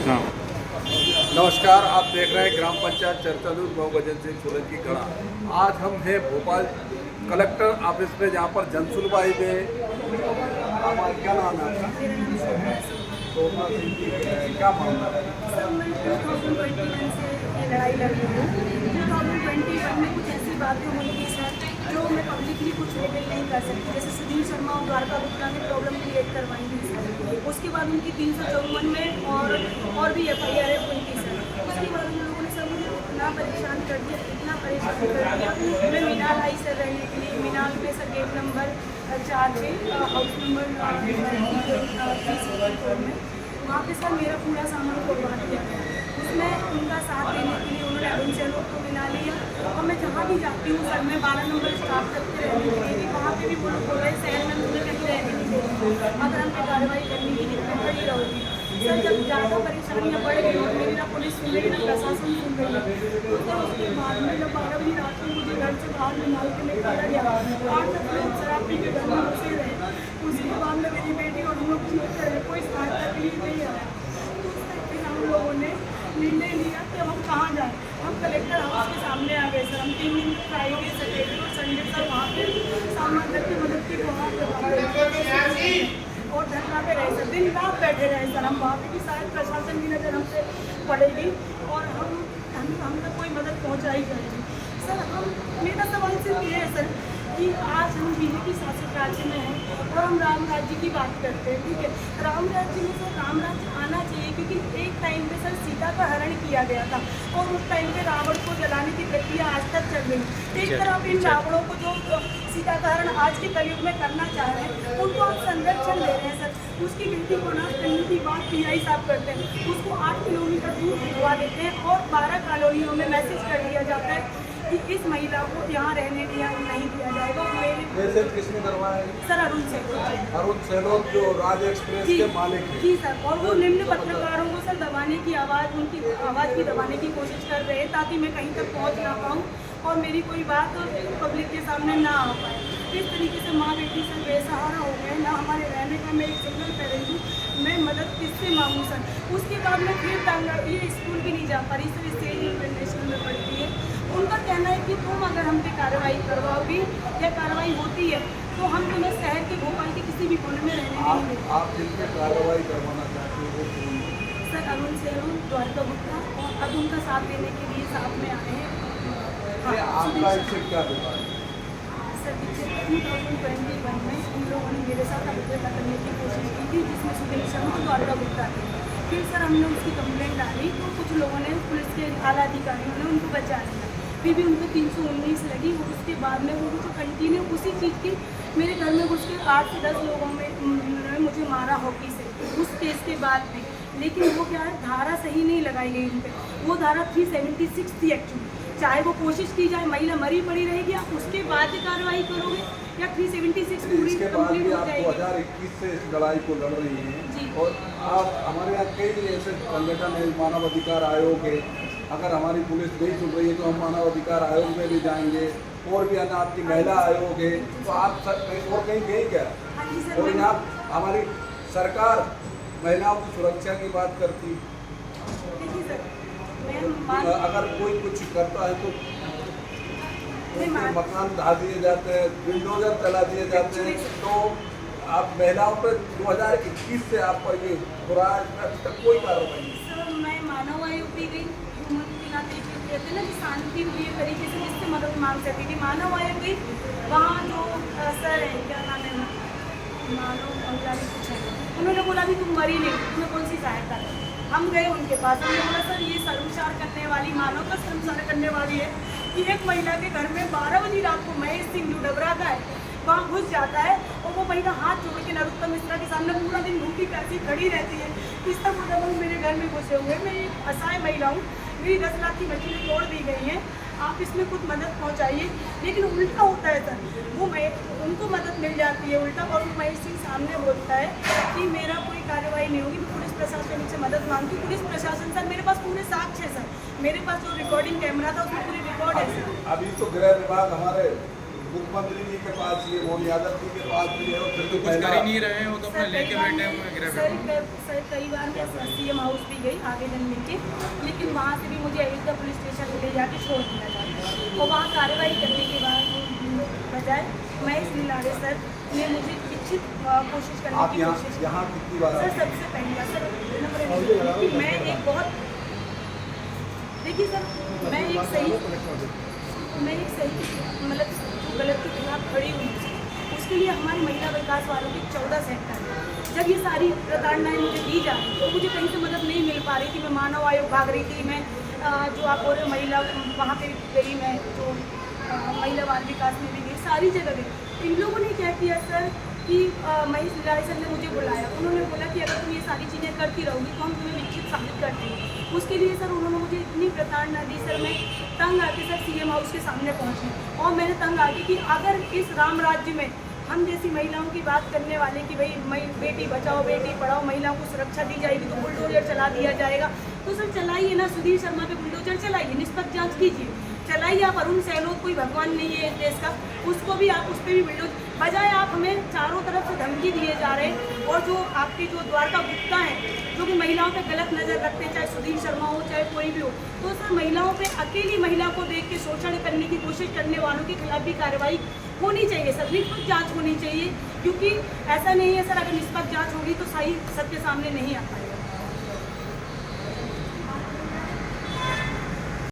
हाँ। नमस्कार, आप देख रहे हैं ग्राम पंचायत चर्चा न्यूज, मैं भजन सिंह सोलंकी गढ़ा। आज हम हैं भोपाल कलेक्टर ऑफिस में, जहाँ पर जनसुनवाई में क्या नाम है आपका? शोभना सिंह जी, क्या मामला है? सर, मैं 2021 से ये लड़ाई लड़ रही हूँ। 2021 में कुछ ऐसी बातें हुई थी सर, जो मैं पब्लिकली कुछ रिवील नहीं कर सकती। जैसे सुधीर शर्मा और द्वारका गुप्ता ने प्रॉब्लम क्रिएट करवाई थी सर। उसके बाद उनकी 354 में और भी FIR हुई थी सर। उसके बाद उन लोगों ने सर मुझे इतना परेशान कर दिया, इतना परेशान कर दिया। मैं मीनाल आई सर रहने के लिए। मीनाल में सर गेट नंबर 4 से हाउस नंबर 3 में वहाँ पे सर मेरा पूरा सामान खुलवा दिया गया। उसमें उनका साथ देने के लिए उन्होंने अरुण चैलों को मिला लिया। और मैं जहाँ भी जाती हूँ सर, मैं 12 नंबर स्टाफ करते रहने के लिए, वहाँ पे भी वो लोग बोल रहे हैं शहर में मुझे कहीं रहने नहीं देंगे, अगर हम पे कार्रवाई करने की दिक्कत खड़ी रहोगी। सर, जब ज़्यादा परेशानियाँ बढ़ गई और मेरी ना पुलिस सुन रही ना प्रशासन सुन रही है, तो सर उसके बाद में जब 12 बजे रात को मुझे घर से बाहर निकाल के निकाला गया, 8 तक लोग शराब पी के घर में घुसे रहे। उसके बाद में मेरी बेटी और हम लोग जीते रहे, कोई सहायता के लिए नहीं आया। तो उस तक फिर हम लोगों ने निर्णय लिया कि हम कहाँ जाएँ। हम कलेक्टर हाउस के सामने आ गए सर। हम 3 दिन फ्राइडे, सैटरडे और संडे सर वहाँ पे सामान तक की मदद की वहाँ पे और धरना पे रहे सर, दिन रात बैठे रहे सर हम वहाँ पे कि शायद प्रशासन की नज़र हमसे पड़ेगी और हम तक कोई मदद पहुँचाई जाएगी। सर, मेरा सवाल सिर्फ ये है सर कि आज हम बीजेपी शासित राज्य में हैं और हम राम राज्य की बात करते हैं, ठीक है। राम राज्य में सर राम राज्य आना चाहिए, क्योंकि एक टाइम पे सर सीता का हरण किया गया था और उस टाइम पे रावण को जलाने की प्रक्रिया आज तक चल रही। एक तरफ इन रावणों को जो सीता का हरण आज के कलयुग में करना चाह रहे हैं, उनको आप संरक्षण दे रहे हैं सर। उसकी बेटी को नाश करने की बात PI साहब करते हैं, उसको 8 किलोमीटर दूर भिजवा देते हैं और 12 कॉलोनियों में मैसेज कर दिया जाता है कि इस महिला को यहाँ रहने दिया नहीं दिया जाएगा। मैसेज किसने करवाया है? सर, अरुण सेलोत जो राज एक्सप्रेस के मालिक हैं। जी सर, और वो निम्न पत्रकारों को सर दबाने की उनकी आवाज़ की दबाने की कोशिश कर रहे हैं, ताकि मैं कहीं तक पहुँच ना पाऊँ और मेरी कोई बात पब्लिक के सामने ना आ पाए। इस तरीके से माँ बेटी सर बेसहारा हो गए ना। हमारे रहने का, मैं एक सिंगल पेरेंट हूँ, मैं मदद किससे मांगूँ सर। उसके बाद मैं फिर ये स्कूल भी नहीं जा पा रही सर, स्टेज इंटरनेशनल में पढ़ती है। उनका कहना है कि तुम अगर हम पे कार्रवाई करवाओगी या कार्रवाई होती है तो हम तुम्हें शहर के, भोपाल के किसी भी कोने में रहने नहीं देंगे। आप जिन पे कार्रवाई करवाना चाहते हो वो सर, अरुण चैलों, द्वारका गुप्ता और अब उनका साथ देने के लिए साथ में आए हैं। आपका इससे क्या विवाद? सर, 2021 में उन लोगों ने मेरे साथ अभद्रता करने की कोशिश की थी, जिसमें सुधीर शर्मा और द्वारका गुप्ता थे। फिर सर हमने उसकी कंप्लेंट डाली तो कुछ लोगों ने, पुलिस के आला अधिकारियों ने उनको बचा लिया। फिर भी उनको 319 लगी और उसके बाद में वो मुझे कंटिन्यू उसी चीज़ की, मेरे घर में घुस के 8 से 10 लोगों में मुझे मारा हॉकी से उस केस के बाद भी। लेकिन वो क्या है, धारा सही नहीं लगाई गई उन पर। वो धारा 376 थी एक्चुअली। चाहे वो कोशिश की जाए, महिला मरी पड़ी रहेगी, आप उसके बाद कार्रवाई करोगे या 376 पूरी कंप्लीट हो जाएगी। 2021 से इस लड़ाई को लड़ रही हैं और आप, हमारे यहाँ कई ऐसे संगठन है, मानव अधिकार आयोग है। अगर हमारी पुलिस नहीं सुन रही है तो हम मानव अधिकार आयोग में भी जाएंगे, और भी अन्य आपकी महिला आयोग है, तो आप और कहीं गए क्या? और यहाँ हमारी सरकार महिलाओं की सुरक्षा की बात करती, अगर कोई कुछ करता है तो मकान ढा दिए जाते हैं, बिल्डोजर चला दिए जाते हैं। तो आप महिलाओं पर 2021 से आप पर ये बुरा तक कोई कार्रवाई नहीं? सर, मैं मानव आयोग भी गई, कहते हैं ना कि शांति प्रिय तरीके से जिससे मदद मांग सकती थी। मानव आयोग गई, वहाँ जो सर है, क्या नाम है, मानव अंग्रानी कुछ है, उन्होंने बोला भी तुम मरी नहीं, तुम्हें कौन सी सहायता है। हम गए उनके पास, हमने बोला सर ये शर्मसार करने वाली, मानव का शर्मसार करने वाली है कि एक महिला के घर में 12 बजे रात को महेश सिंह जो डबरा का है वहाँ घुस जाता है और वो महिला हाथ जोड़ के नरोत्तम मिश्रा के सामने पूरा दिन भूखी प्यासी खड़ी रहती है। इस तरह मतलब मेरे घर में घुसे हुए, मैं एक असहाय महिला हूँ, मेरी 10 लाख की मछली तोड़ दी गई है, आप इसमें कुछ मदद पहुँचाइए। लेकिन उल्टा होता है सर, वो उनको मदद मिल जाती है उल्टा, और महेश सिंह सामने बोलता है कि मेरा कोई कार्रवाई नहीं होगी, मैं पुलिस प्रशासन से मदद मांगती। पुलिस प्रशासन सर, मेरे पास पूरे साक्ष्य है सर, मेरे पास जो रिकॉर्डिंग कैमरा था उसमें पूरी रिकॉर्ड है सर। अभी तो गृह विभाग हमारे मुख्यमंत्री जी के पास ये मोहन यादव जी के पास भी है और फिर तो कुछ कर ही नहीं रहे हैं, वो तो अपना सर, लेके कई बार बैठे मैं- हुए गिरे सर, हुए। सर कई बार मैं CM हाउस भी गई आवेदन लेके, लेकिन वहाँ से भी मुझे अयोध्या पुलिस स्टेशन ले जाके छोड़ दिया जाता है और वहाँ कार्रवाई करने के बाद बजाय महेश नीलाड़े सर ने मुझे इच्छित कोशिश करने आप की कोशिश की। यहाँ कितनी बार सर आए? सबसे पहली बार सर नंबर एक, मैं एक बहुत देखिए सर मैं एक सही मतलब जो गलत के खिलाफ खड़ी हुई थी, उसके लिए हमारी महिला विकास वालों के 14 सेक्टर है। जब ये सारी प्रताड़नाएं मुझे दी जा रही तो मुझे कहीं से मदद नहीं मिल पा रही थी। मैं मानव आयोग भाग रही थी, मैं जो आप बोल रहे महिला वहाँ पे गई, मैं जो महिला बाल विकास में भी गई, सारी जगह गई। इन लोगों ने क्या किया सर कि महेश नीलाड़े सर ने मुझे बुलाया, उन्होंने बोला कि अगर तुम ये सारी चीज़ें करती रहोगी तो हम तुम्हें निश्चित साबित करते हैं। उसके लिए सर उन्होंने मुझे इतनी प्रताड़ना दी सर, मैं तंग आके सर CM हाउस के सामने पहुंची और मैंने तंग आके कि अगर इस राम राज्य में हम जैसी महिलाओं की बात करने वाले कि भाई बेटी बचाओ बेटी पढ़ाओ, महिलाओं को सुरक्षा दी जाएगी तो बुलडोजर चला दिया जाएगा, तो सर चलाइए ना, सुधीर शर्मा पे बुलडोजर चलाइए, निष्पक्ष जांच कीजिए, चलाइए। आप अरुण सहलोत कोई भगवान नहीं है इस देश का, उसको भी आप उस पर भी बुलडोजर, बजाय आप हमें चारों तरफ से धमकी दिए जा रहे हैं। और जो आपके जो द्वारका गुप्ता हैं जो कि महिलाओं पे गलत नज़र रखते हैं, चाहे सुधीर शर्मा हो चाहे कोई भी हो, तो सर महिलाओं पे अकेली महिला को देख के शोषण करने की कोशिश करने वालों के खिलाफ भी कार्रवाई होनी चाहिए सर, निष्पक्ष जांच होनी चाहिए, क्योंकि ऐसा नहीं है सर अगर निष्पक्ष जांच होगी तो सही सत्य सामने नहीं आता है।